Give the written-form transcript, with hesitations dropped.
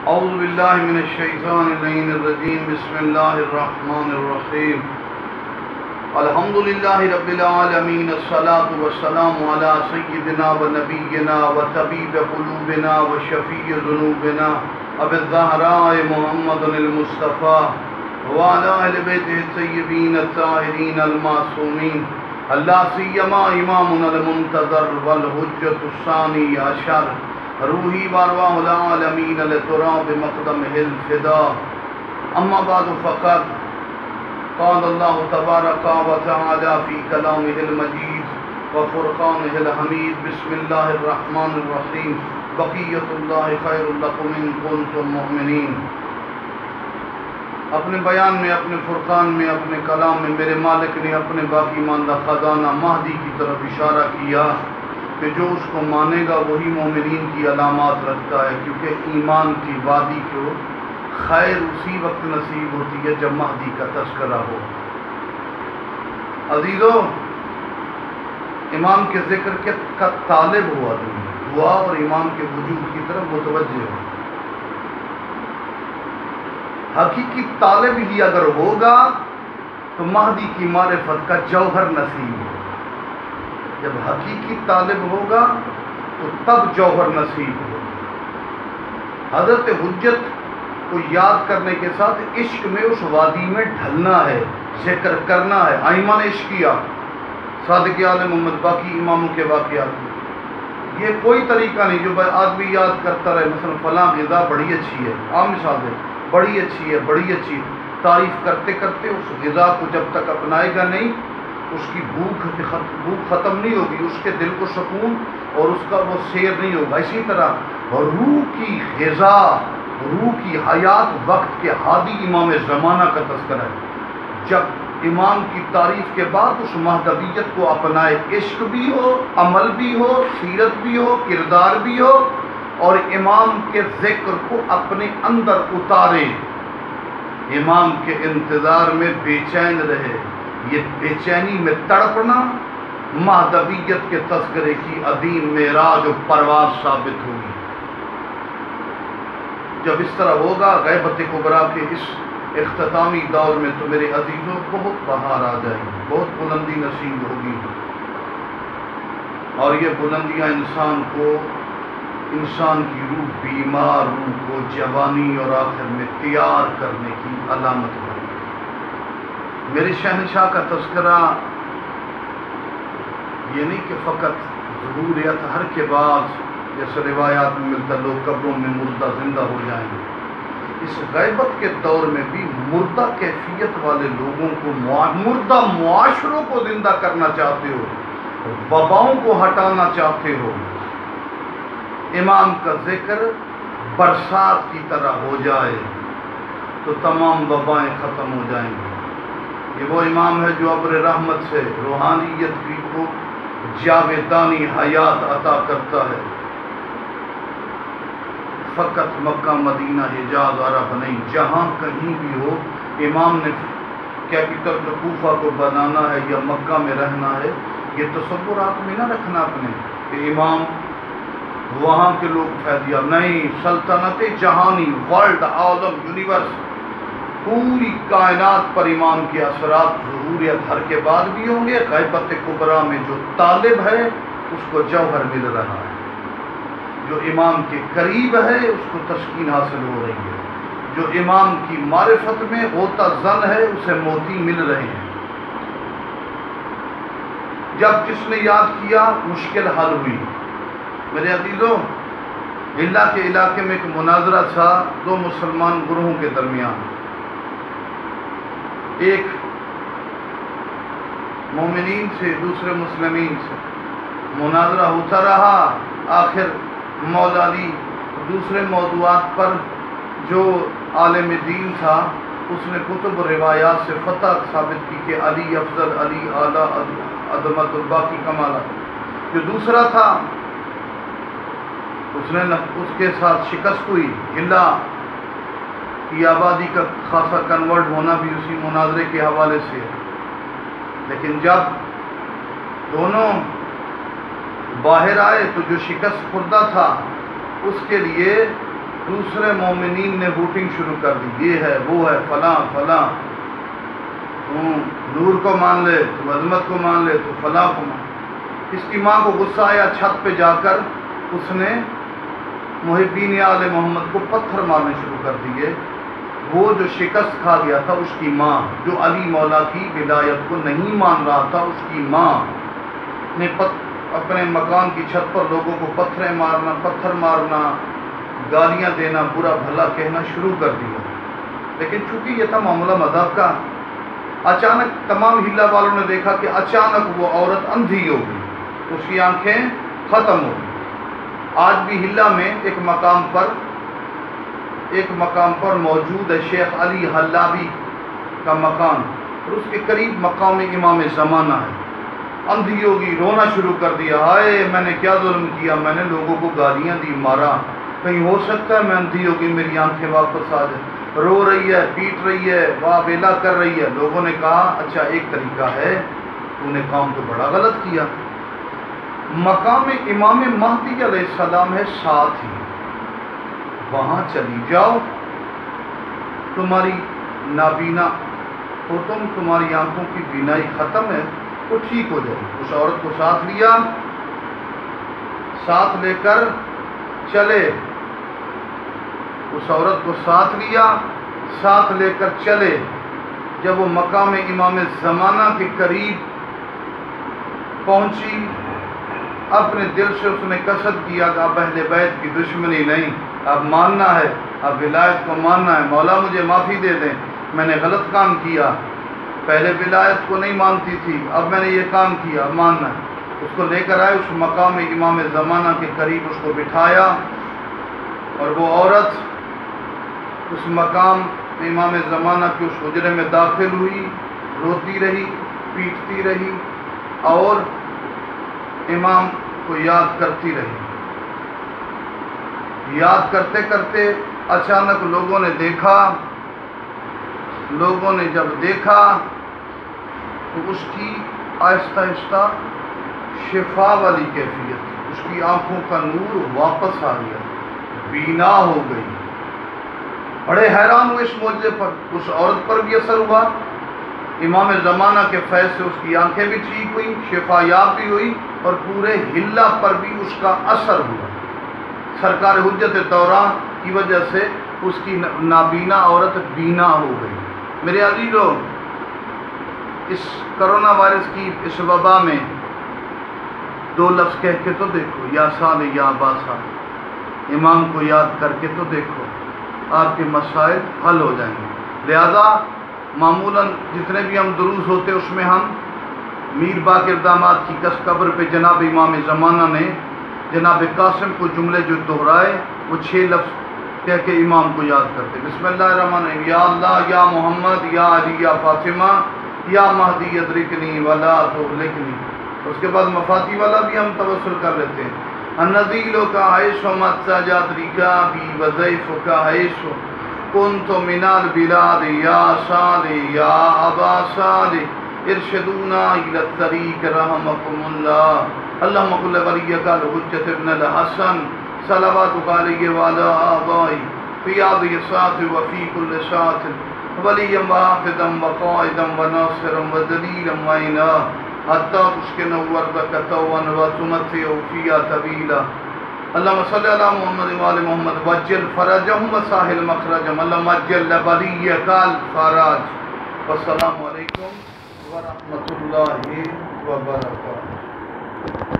اعوذ باللہ من الشیطان اللعین الرجیم بسم اللہ الرحمن الرحیم الحمدللہ رب العالمین الصلاة والسلام علی سیدنا و نبینا و طبیب قلوبنا و شفیع ذنوبنا ابی الزہراء محمد المصطفیٰ وعلی اہل بیتہ الطیبین الطاہرین المعصومین اللہ سیما امامنا المنتظر والحجۃ الثانی عشر روحی وارواح العالمین لتراب مقدمہ الفدا اما بعد فقط قال اللہ تبارک و تعالی فی کلامہ المجید و فرقانہ الحمید بسم اللہ الرحمن الرحیم بقیت اللہ خیر لکم ان کنتم مؤمنین۔ اپنے بیان میں، اپنے فرقان میں، اپنے کلام میں میرے مالک نے اپنے باقی ماندہ خزانہ مہدی کی طرف اشارہ کیا کہ جو اس کو مانے گا وہی مومنین کی علامات رکھتا ہے، کیونکہ ایمان کی وادی کو خیر اسی وقت نصیب ہوتی ہے جب مہدی کا تذکرہ ہو۔ عزیزو، امام کے ذکر کا طالب ہوا دعا اور امام کے وجود کی طرف متوجہ ہو۔ حقیقی طالب ہی اگر ہوگا تو مہدی کی معرفت کا جوہر نصیب ہوگا۔ جب حقیقی طالب ہوگا تو تب جوہر نصیب ہوگا۔ حضرت حجت کو یاد کرنے کے ساتھ عشق میں اس وادی میں ڈھلنا ہے، ذکر کرنا ہے۔ ائمہ نے عشق کیا، صادق آل محمد باقی اماموں کے واقعات۔ یہ کوئی طریقہ نہیں جو آدمی یاد کرتا رہے، مثلا فلاں غذا بڑی اچھی ہے، عام مثال ہے، بڑی اچھی ہے، بڑی اچھی، تعریف کرتے کرتے اس غذا کو جب تک اپنائے گا نہیں، اس کی بھوک ختم نہیں ہوگی، اس کے دل کو سکون اور اس کا وہ سیر نہیں ہوگا۔ اسی طرح روح کی غذا، روح کی حیات وقت کے ہادی امام زمانہ کا تذکرہ ہے۔ جب امام کی تعریف کے بعد اس مہدویت کو اپنائے، عشق بھی ہو، عمل بھی ہو، سیرت بھی ہو، کردار بھی ہو، اور امام کے ذکر کو اپنے اندر اتارے، امام کے انتظار میں بے چین رہے۔ یہ بے چینی میں تڑپنا مہدویت کے تذکرے کی عظیم معراج و پرواز ثابت ہوگی۔ جب اس طرح ہوگا غیبت کبریٰ کے اس اختتامی دور میں تو میرے عزیزوں بہت بہار آ جائے گی، بہت بلندی نصیب ہوگی، اور یہ بلندیاں انسان کی روح، بیمار روح کو جوانی اور آخر میں تیار کرنے کی علامت بنے۔ میرے شہنشاہ کا تذکرہ یہ نہیں کہ فقط ظہور اطہر کے بعد جیسے روایات میں ملتا لوگ قبروں میں مردہ زندہ ہو جائیں گے، اس غیبت کے دور میں بھی مردہ کیفیت والے لوگوں کو، مردہ معاشروں کو زندہ کرنا چاہتے ہو، وباؤں کو ہٹانا چاہتے ہو، امام کا ذکر برسات کی طرح ہو جائے تو تمام وبائیں ختم ہو جائیں گی۔ یہ وہ امام ہے جو ابر رحمت سے روحانیت کی کو جاویدانی حیات عطا کرتا ہے۔ فقط مکہ مدینہ حجاز عرب نہیں، جہاں کہیں بھی ہو، امام نے کیپٹل کوفہ کو بنانا ہے یا مکہ میں رہنا ہے، یہ تصورات میں نہ رکھنا اپنے کہ امام وہاں کے لوگ فیضیاب نہیں، سلطنت جہانی، ورلڈ، عالم، یونیورس، پوری کائنات پر امام کے اثرات ظہور اطہر کے بعد بھی ہوں گے۔ غیبت کبریٰ میں جو طالب ہے اس کو جوہر مل رہا ہے، جو امام کے قریب ہے اس کو تسکین حاصل ہو رہی ہے، جو امام کی معرفت میں غوطہ زن ہے اسے موتی مل رہے ہیں۔ جب جس نے یاد کیا مشکل حل ہوئی۔ میرے عزیزوں، اللہ کے علاقے میں ایک مناظرہ تھا دو مسلمان گروہوں کے درمیان، ایک مومنین سے، دوسرے مسلمین سے۔ مناظرہ ہوتا رہا، آخر مولا علی دوسرے موضوعات پر جو عالم دین تھا اس نے کتب و روایات سے فتح ثابت کی کہ علی افضل، علی اعلیٰ، عظمت الباقی کمالات۔ جو دوسرا تھا اس کے ساتھ شکست ہوئی، ہلا کی آبادی کا خاصا کنورٹ ہونا بھی اسی مناظرے کے حوالے سے۔ لیکن جب دونوں باہر آئے تو جو شکست خوردہ تھا اس کے لیے دوسرے مومنین نے ووٹنگ شروع کر دی، یہ ہے وہ ہے فلاں فلاں، نور کو مان لے تو عظمت کو مان لے تو فلاں کو مان۔ اس کی ماں کو غصہ آیا، چھت پہ جا کر اس نے محبین آل محمد کو پتھر مارنے شروع کر دیے۔ وہ جو شکست کھا گیا تھا اس کی ماں، جو علی مولا کی ولایت کو نہیں مان رہا تھا، اس کی ماں نے اپنے مکان کی چھت پر لوگوں کو پتھر مارنا، گالیاں دینا، برا بھلا کہنا شروع کر دیا۔ لیکن چونکہ یہ تھا معاملہ مذہب کا، اچانک تمام ہلا والوں نے دیکھا کہ اچانک وہ عورت اندھی ہو گئی، اس کی آنکھیں ختم ہو گئی۔ آج بھی ہلا میں ایک مقام پر موجود ہے شیخ علی حلابی کا مکان، اور اس کے قریب مقام امام زمانہ ہے۔ اندھی ہوگی، رونا شروع کر دیا، ہائے میں نے کیا ظلم کیا، میں نے لوگوں کو گالیاں دی، مارا، کہیں ہو سکتا ہے میں اندھی ہوگی میری آنکھیں واپس آ جائیں۔ رو رہی ہے، پیٹ رہی ہے، واہ ویلا کر رہی ہے۔ لوگوں نے کہا اچھا ایک طریقہ ہے، تو نے کام تو بڑا غلط کیا، مقام امام مہدی علیہ السلام ہے ساتھ ہی، وہاں چلی جاؤ، تمہاری نابینا ہو تم، تمہاری آنکھوں کی بینائی ختم ہے، وہ ٹھیک ہو جائے۔ اس عورت کو ساتھ لیا، ساتھ لے کر چلے، اس عورت کو ساتھ لیا، ساتھ لے کر چلے۔ جب وہ مقام امام زمانہ کے قریب پہنچی، اپنے دل سے اس نے قصد کیا کہ اب اہل بیت کی دشمنی نہیں، اب ماننا ہے، اب ولایت کو ماننا ہے، مولا مجھے معافی دے دیں، میں نے غلط کام کیا، پہلے ولایت کو نہیں مانتی تھی، اب میں نے یہ کام کیا، اب ماننا ہے۔ اس کو لے کر آئے، اس مقام امام زمانہ کے قریب اس کو بٹھایا، اور وہ عورت اس مقام امام زمانہ کے اس حجرے میں داخل ہوئی، روتی رہی، پیٹتی رہی، اور امام کو یاد کرتی رہی۔ یاد کرتے کرتے اچانک لوگوں نے جب دیکھا تو اس کی آہستہ آہستہ شفا والی کیفیت، اس کی آنکھوں کا نور واپس آ گیا، بینا ہو گئی۔ بڑے حیران ہوئے اس معجزے پر، اس عورت پر بھی اثر ہوا، امام زمانہ کے فیض سے اس کی آنکھیں بھی ٹھیک ہوئی، شفا یاب بھی ہوئی، اور پورے ہلا پر بھی اس کا اثر ہوا۔ سرکار حجت دوران کی وجہ سے اس کی نابینا عورت بینا ہو گئی۔ میرے عزیزو، اس کرونا وائرس کی اس وبا میں دو لفظ کہہ کے تو دیکھو، یا سال یا باسا، امام کو یاد کر کے تو دیکھو، آپ کے مسائل حل ہو جائیں گے۔ لہذا معمولاً جتنے بھی ہم دروس ہوتے اس میں ہم میر باقر داماد کی قبر پہ جناب امام زمانہ نے جناب قاسم کو جملے جو دہرائے، وہ 6 لفظ کہہ کے امام کو یاد کرتے۔ بسم اللہ الرحمن الرحیم، یا اللہ، یا محمد، یا علی، یا فاطمہ، یا مہدی ادرکنی ولا تہلکنی۔ اس کے بعد مفاتی والا بھی ہم توسل کر لیتے ہیں، النزیل کا عیش و متسجات رکابی وضیف کا عیش کنت من البلاد یا صالح یا ابا صالح ارشدونا الی الطریق رحمکم اللہ اللہم قل ولیک الحجت ابن الحسن صلواتک علیہ وعلی آبائی فی هذه الساعة وفی کل ساعة ولیا وحافظا وقائدا وناصرا ودلیلا وعینا حتی تسکنوا ارضک طوعا وتمتعوا فیہا طویلا اللہم صلی علی محمد وآل محمد وجل فرجہم وساہل مخرجہم اللہم اجل ولیک الفرج۔ والسلام علیکم ورحمۃ اللہ وبرکاتہ۔